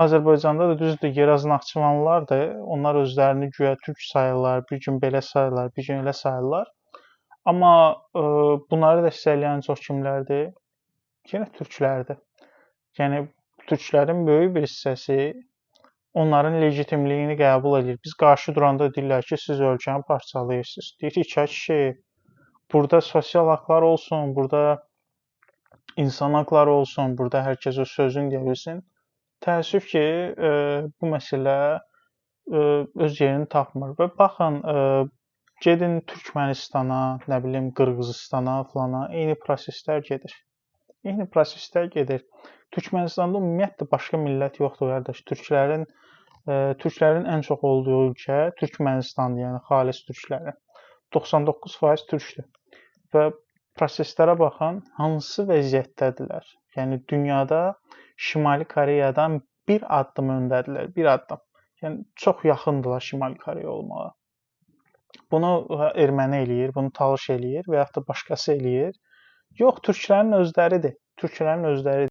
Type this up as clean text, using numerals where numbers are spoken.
Azərbaycanda da düzdür, Yeraz Naxçıvanlılardır. Onlar özlərini güya türk sayırlar, bir gün belə sayırlar, bir gün elə sayırlar. Amma bunları dəstəkləyən çox kimlərdir? Yenə türklərdir. Yəni türklərin böyük bir hissəsi onların legitimliyini qəbul edir. Biz qarşı duranda deyirlər ki, siz ölkəni parçalayırsınız. Deyirik ki, kişi, burada sosial haqlar olsun, burada insan haqları olsun, burada hər kəs öz sözünü deyə bilsin. Təəssüf ki, bu məsələ öz yerini tapmır və baxın, gedin Türkmənistana, nə bilim Qırğızstana falana, eyni proseslər gedir. Eyni proseslər gedir. Türkmənistanda ümumiyyətlə başqa millət yoxdur qardaş. Türklərin ən çox olduğu ölkə Türkmənistandır, yəni xalis türklərin. 99% türkdür. Və proseslərə baxın, hansı vəziyyətdədirlər. Yəni dünyada Şimali Koreyadan bir addım öndədirlər, bir addım. Yəni çox yaxındırlar Şimali Koreya olmağa. Bunu erməni eləyir, bunu Talış eləyir və yaxud da başqası eləyir. Yox, türklərin özləridir. Türklərin özləridir.